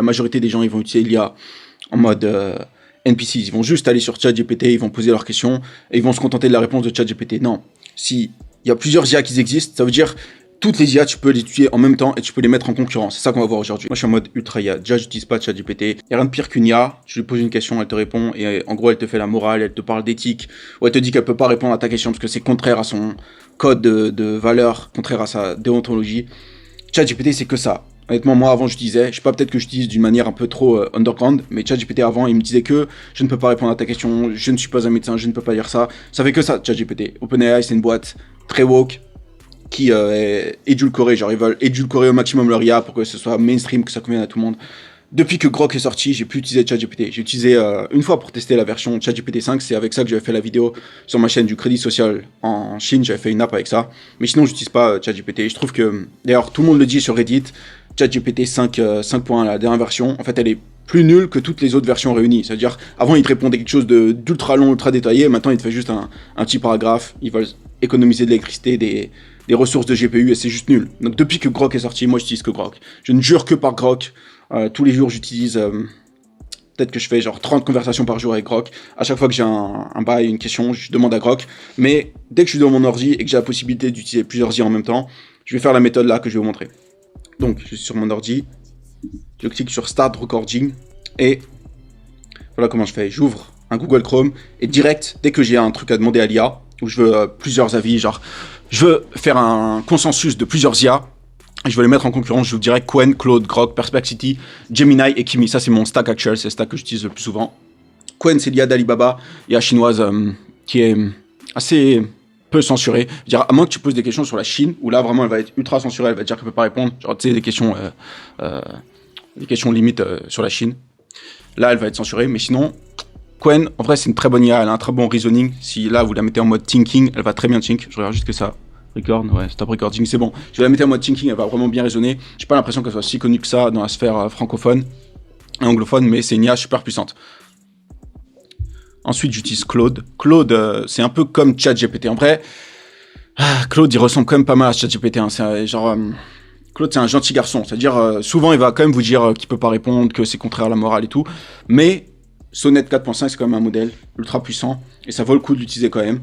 La majorité des gens, ils vont utiliser l'IA en mode NPCs. Ils vont juste aller sur ChatGPT, ils vont poser leurs questions et ils vont se contenter de la réponse de ChatGPT. Non, si il y a plusieurs IA qui existent, ça veut dire toutes les IA, tu peux les utiliser en même temps et tu peux les mettre en concurrence. C'est ça qu'on va voir aujourd'hui. Moi, je suis en mode ultra IA. Déjà, j'utilise pas ChatGPT. Il n'y a rien de pire qu'une IA. Tu lui poses une question, elle te répond et en gros, elle te fait la morale, elle te parle d'éthique ou elle te dit qu'elle peut pas répondre à ta question parce que c'est contraire à son code de valeur, contraire à sa déontologie. ChatGPT, c'est que ça. Honnêtement, moi, avant, j'utilisais, je sais pas, peut-être que j'utilise d'une manière un peu trop underground, mais ChatGPT, avant, il me disait que je ne peux pas répondre à ta question, je ne suis pas un médecin, je ne peux pas dire ça. Ça fait que ça, ChatGPT. OpenAI, c'est une boîte très woke, qui est édulcorée, genre ils veulent édulcorer au maximum leur IA pour que ce soit mainstream, que ça convienne à tout le monde. Depuis que Grok est sorti, j'ai pu utiliser ChatGPT. J'ai utilisé une fois pour tester la version ChatGPT 5, c'est avec ça que j'avais fait la vidéo sur ma chaîne du Crédit Social en Chine, j'avais fait une app avec ça. Mais sinon, j'utilise pas ChatGPT. Je trouve que, d'ailleurs, tout le monde le dit sur Reddit, ChatGPT 5.1, la dernière version, en fait, elle est plus nulle que toutes les autres versions réunies. C'est-à-dire, avant, il te répondait quelque chose d'ultra long, ultra détaillé, maintenant, il te fait juste un petit paragraphe. Ils veulent économiser de l'électricité, des ressources de GPU, et c'est juste nul. Donc, depuis que Grok est sorti, moi, j'utilise que Grok. Je ne jure que par Grok. Tous les jours, j'utilise... peut-être que je fais genre 30 conversations par jour avec Grok. À chaque fois que j'ai un bail, une question, je demande à Grok. Mais dès que je suis dans mon ordi et que j'ai la possibilité d'utiliser plusieurs IA en même temps, je vais faire la méthode là que je vais vous montrer. Donc, je suis sur mon ordi. Je clique sur Start Recording. Et voilà comment je fais. J'ouvre un Google Chrome. Et direct, dès que j'ai un truc à demander à l'IA, où je veux plusieurs avis, genre... Je veux faire un consensus de plusieurs IA. Je vais les mettre en concurrence. Je vous dirais Qwen, Claude, Grok, Perplexity, Gemini et Kimi. Ça, c'est mon stack actuel. C'est le stack que j'utilise le plus souvent. Qwen, c'est l'IA d'Alibaba, IA chinoise qui est assez peu censurée. Je veux dire, à moins que tu poses des questions sur la Chine, où là, vraiment, elle va être ultra censurée. Elle va te dire qu'elle ne peut pas répondre. Genre, tu sais, des questions limites sur la Chine. Là, elle va être censurée. Mais sinon, Qwen, en vrai, c'est une très bonne IA. Elle a un très bon reasoning. Si là, vous la mettez en mode thinking, elle va très bien think. Je regarde juste que ça. Record, ouais, stop recording, c'est bon. Je vais la mettre en mode thinking, elle va vraiment bien résonner. J'ai pas l'impression qu'elle soit si connue que ça dans la sphère francophone et anglophone, mais c'est une IA super puissante. Ensuite, j'utilise Claude. Claude, c'est un peu comme ChatGPT. En vrai, Claude, il ressemble quand même pas mal à ChatGPT. Hein. C'est genre... Claude, c'est un gentil garçon. C'est-à-dire, souvent, il va quand même vous dire qu'il peut pas répondre, que c'est contraire à la morale et tout. Mais Sonnet 4.5, c'est quand même un modèle ultra puissant et ça vaut le coup de l'utiliser quand même.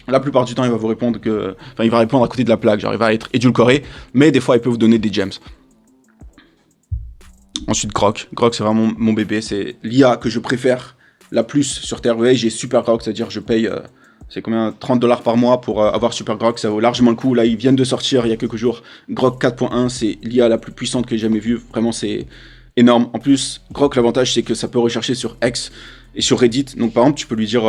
La plupart du temps, il va vous répondre que... Enfin, il va répondre à côté de la plaque, genre il va être édulcoré, mais des fois, il peut vous donner des gems. Ensuite, Grok. Grok, c'est vraiment mon bébé, c'est l'IA que je préfère la plus sur Terre. Vous voyez, j'ai Super Grok, c'est-à-dire je paye... c'est combien 30 $ par mois pour avoir Super Grok, ça vaut largement le coup. Là, ils viennent de sortir il y a quelques jours. Grok 4.1, c'est l'IA la plus puissante que j'ai jamais vue. Vraiment, c'est énorme. En plus, Grok, l'avantage, c'est que ça peut rechercher sur X et sur Reddit. Donc, par exemple, tu peux lui dire...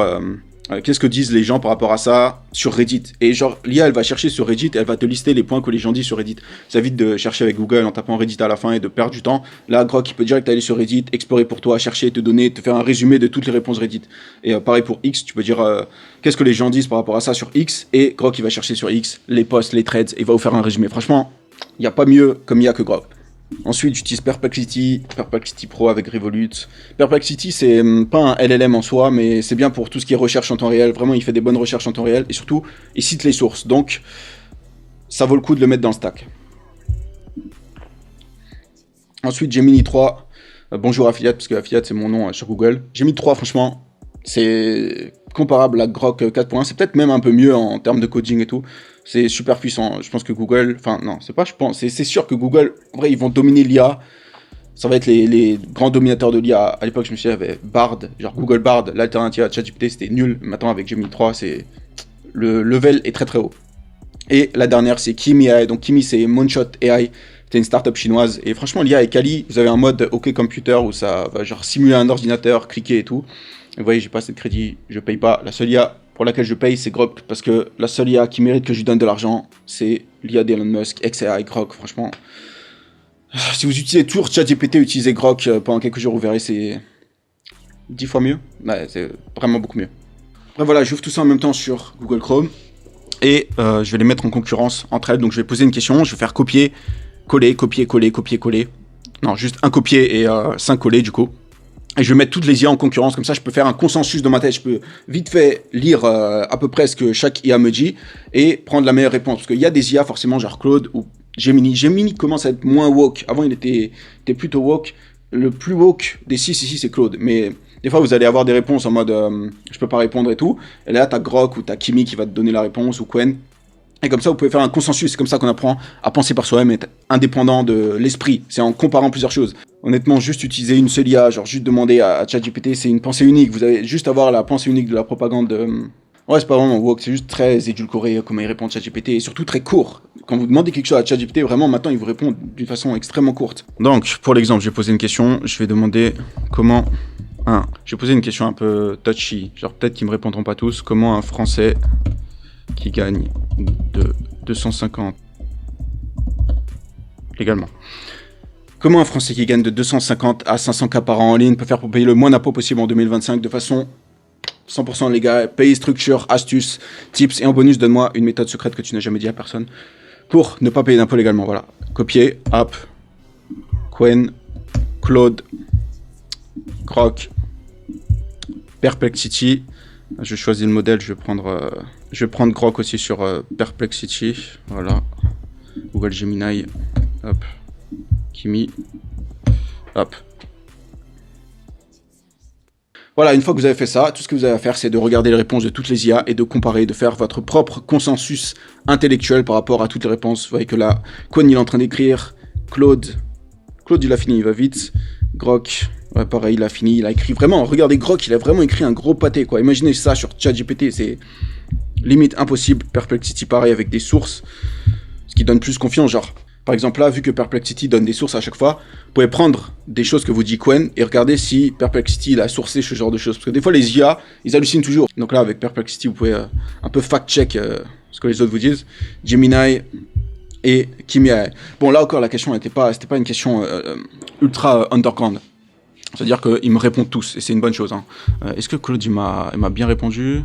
qu'est-ce que disent les gens par rapport à ça sur Reddit? Et genre, l'IA, elle va chercher sur Reddit et elle va te lister les points que les gens disent sur Reddit. Ça évite de chercher avec Google en tapant Reddit à la fin et de perdre du temps. Là, Grok, il peut direct aller sur Reddit, explorer pour toi, chercher, te donner, te faire un résumé de toutes les réponses Reddit. Et pareil pour X, tu peux dire qu'est-ce que les gens disent par rapport à ça sur X. Et Grok, il va chercher sur X les posts, les threads et il va vous faire un résumé. Franchement, il n'y a pas mieux comme IA que Grok. Ensuite, j'utilise Perplexity Pro avec Revolut. Perplexity, c'est pas un LLM en soi, mais c'est bien pour tout ce qui est recherche en temps réel. Vraiment, il fait des bonnes recherches en temps réel et surtout, il cite les sources. Donc, ça vaut le coup de le mettre dans le stack. Ensuite, Gemini 3. Bonjour Affiliate, parce que Affiliate, c'est mon nom sur Google. Gemini 3, franchement, c'est comparable à Grok 4.1. C'est peut-être même un peu mieux en termes de coding et tout. C'est super puissant. Je pense que Google... Enfin, non, c'est pas je pense. C'est sûr que Google, en vrai, ils vont dominer l'IA. Ça va être les grands dominateurs de l'IA. À l'époque, je me souviens, il y avait Bard. Genre Google Bard, l'alternative à ChatGPT, c'était nul. Maintenant, avec Gemini 3, le level est très très haut. Et la dernière, c'est Kimi AI. Donc Kimi, c'est Moonshot AI. C'est une startup chinoise. Et franchement, l'IA est quali. Vous avez un mode OK Computer où ça va genre simuler un ordinateur, cliquer et tout. Et vous voyez, j'ai pas assez de crédit, je paye pas. La seule IA pour laquelle je paye, c'est Grok, parce que la seule IA qui mérite que je lui donne de l'argent, c'est l'IA d'Elon Musk, XAI, Grok, franchement. Si vous utilisez toujours ChatGPT, utilisez Grok pendant quelques jours, vous verrez, c'est 10 fois mieux. Ouais, c'est vraiment beaucoup mieux. Après voilà, j'ouvre tout ça en même temps sur Google Chrome, et je vais les mettre en concurrence entre elles. Donc je vais poser une question, je vais faire copier, coller, copier, coller, copier, coller. Non, juste un copier et 5 coller du coup. Et je vais mettre toutes les IA en concurrence, comme ça je peux faire un consensus dans ma tête, je peux vite fait lire à peu près ce que chaque IA me dit et prendre la meilleure réponse. Parce qu'il y a des IA forcément genre Claude ou Gemini. Gemini commence à être moins woke, avant il était plutôt woke, le plus woke des 6 ici, c'est Claude. Mais des fois, vous allez avoir des réponses en mode je peux pas répondre et tout. Et là, t'as Grok ou t'as Kimi qui va te donner la réponse ou Quen. Et comme ça, vous pouvez faire un consensus. C'est comme ça qu'on apprend à penser par soi-même, être indépendant de l'esprit. C'est en comparant plusieurs choses. Honnêtement, juste utiliser une seule IA, genre juste demander à ChatGPT, c'est une pensée unique. Vous allez juste avoir la pensée unique de la propagande. Ouais, c'est pas vraiment woke, c'est juste très édulcoré comment il répond à ChatGPT et surtout très court. Quand vous demandez quelque chose à ChatGPT, vraiment maintenant il vous répond d'une façon extrêmement courte. Donc, pour l'exemple, je vais poser une question. Je vais demander comment je vais poser une question un peu touchy. Genre peut-être qu'ils me répondront pas tous. Comment un Français qui gagne de 250 légalement. Comment un Français qui gagne de 250 à 500K par an en ligne peut faire pour payer le moins d'impôts possible en 2025 de façon 100% légale, pays, structure, astuces, tips et en bonus, donne-moi une méthode secrète que tu n'as jamais dit à personne pour ne pas payer d'impôts légalement. Voilà. Copier, app, Quen, Claude, Grok, Perplexity. Je choisis le modèle, je vais prendre Grok aussi sur Perplexity. Voilà. Google Gemini. Hop. Kimi. Hop. Voilà, une fois que vous avez fait ça, tout ce que vous avez à faire, c'est de regarder les réponses de toutes les IA et de comparer, de faire votre propre consensus intellectuel par rapport à toutes les réponses. Vous voyez que là, Quen, il est en train d'écrire. Claude, il a fini, il va vite. Grok, ouais, pareil, il a fini, il a écrit. Vraiment, regardez Grok, il a vraiment écrit un gros pâté, quoi. Imaginez ça sur ChatGPT, c'est limite impossible. Perplexity, pareil, avec des sources, ce qui donne plus confiance, genre. Par exemple, là, vu que Perplexity donne des sources à chaque fois, vous pouvez prendre des choses que vous dit Quen et regarder si Perplexity il a sourcé ce genre de choses. Parce que des fois, les IA, ils hallucinent toujours. Donc là, avec Perplexity, vous pouvez un peu fact-check ce que les autres vous disent. Gemini et Kimi. Bon, là encore, la question c'était pas une question ultra underground. C'est-à-dire qu'ils me répondent tous et c'est une bonne chose. Hein. Est-ce que Claude, il m'a bien répondu?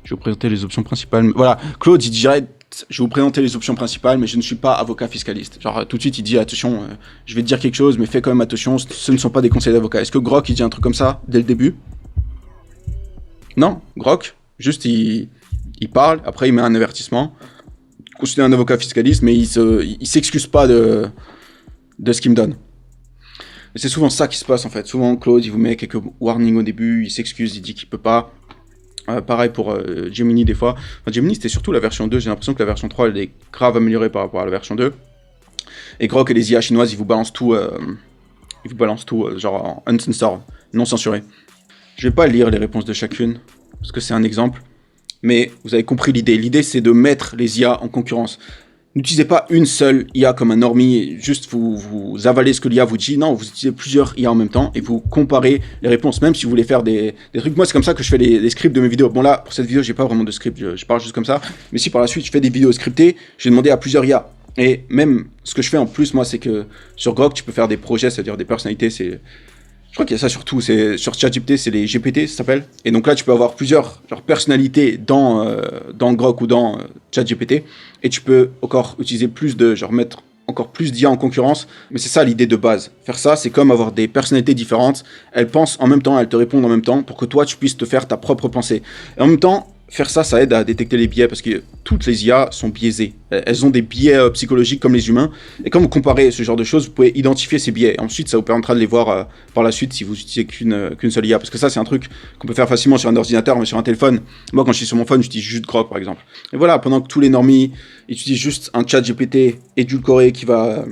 Je vais vous présenter les options principales. Voilà, Claude, il dirait... Je vais vous présenter les options principales, mais je ne suis pas avocat fiscaliste. Genre, tout de suite, il dit, attention, je vais te dire quelque chose, mais fais quand même attention, ce ne sont pas des conseils d'avocat. Est-ce que Grok, il dit un truc comme ça, dès le début? Non, Grok, juste, il parle, après, il met un avertissement. Considère un avocat fiscaliste, mais il s'excuse pas de ce qu'il me donne. Et c'est souvent ça qui se passe, en fait. Souvent, Claude, il vous met quelques warnings au début, il s'excuse, il dit qu'il peut pas. Pareil pour Gemini des fois. Enfin, Gemini c'était surtout la version 2, j'ai l'impression que la version 3 elle est grave améliorée par rapport à la version 2. Et Grok et les IA chinoises ils vous balancent tout, genre en uncensored, non censuré. Je vais pas lire les réponses de chacune, parce que c'est un exemple, mais vous avez compris l'idée. L'idée c'est de mettre les IA en concurrence. N'utilisez pas une seule IA comme un normie, juste vous avalez ce que l'IA vous dit. Non, vous utilisez plusieurs IA en même temps et vous comparez les réponses, même si vous voulez faire des trucs. Moi, c'est comme ça que je fais les scripts de mes vidéos. Bon là, pour cette vidéo, j'ai pas vraiment de script, je parle juste comme ça. Mais si par la suite, je fais des vidéos scriptées, je vais demander à plusieurs IA. Et même, ce que je fais en plus, moi, c'est que sur Grok, tu peux faire des projets, c'est-à-dire des personnalités, je crois qu'il y a ça surtout, c'est sur ChatGPT, c'est les GPT, ça s'appelle. Et donc là, tu peux avoir plusieurs personnalités dans Grok ou dans ChatGPT. Et tu peux encore utiliser plus mettre encore plus d'IA en concurrence. Mais c'est ça l'idée de base. Faire ça, c'est comme avoir des personnalités différentes. Elles pensent en même temps, elles te répondent en même temps pour que toi, tu puisses te faire ta propre pensée. Et en même temps, faire ça, ça aide à détecter les biais parce que toutes les IA sont biaisées. Elles ont des biais psychologiques comme les humains. Et quand vous comparez ce genre de choses, vous pouvez identifier ces biais. Et ensuite, ça vous permettra de les voir par la suite si vous utilisez qu'une seule IA. Parce que ça, c'est un truc qu'on peut faire facilement sur un ordinateur, mais sur un téléphone. Moi, quand je suis sur mon phone, j'utilise juste Grok, par exemple. Et voilà, pendant que tous les normies utilisent juste un chat GPT édulcoré qui va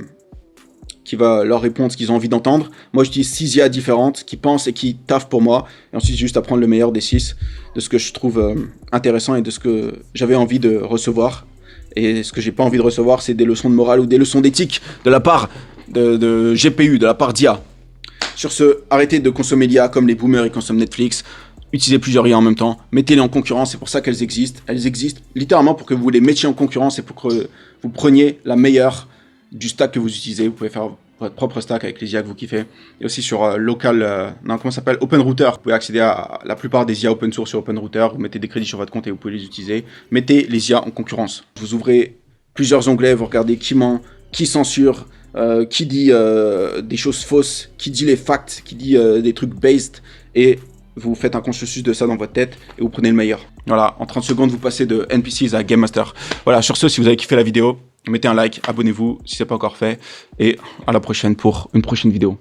leur répondre ce qu'ils ont envie d'entendre. Moi, j'utilise 6 IA différentes qui pensent et qui taffent pour moi. Et ensuite, juste apprendre le meilleur des 6, de ce que je trouve intéressant et de ce que j'avais envie de recevoir. Et ce que j'ai pas envie de recevoir, c'est des leçons de morale ou des leçons d'éthique de la part de GPU, de la part d'IA. Sur ce, arrêtez de consommer l'IA comme les boomers, ils consomment Netflix. Utilisez plusieurs IA en même temps. Mettez-les en concurrence, c'est pour ça qu'elles existent. Elles existent littéralement pour que vous les mettiez en concurrence et pour que vous preniez la meilleure du stack que vous utilisez. Vous pouvez faire votre propre stack avec les IA que vous kiffez. Et aussi sur OpenRouter. Vous pouvez accéder à la plupart des IA open source sur OpenRouter. Vous mettez des crédits sur votre compte et vous pouvez les utiliser. Mettez les IA en concurrence. Vous ouvrez plusieurs onglets, vous regardez qui ment, qui censure, qui dit des choses fausses, qui dit les facts, qui dit des trucs based, et vous faites un consensus de ça dans votre tête et vous prenez le meilleur. Voilà, en 30 secondes, vous passez de NPCs à Game Master. Voilà, sur ce, si vous avez kiffé la vidéo, mettez un like, abonnez-vous si ce n'est pas encore fait, et à la prochaine pour une prochaine vidéo.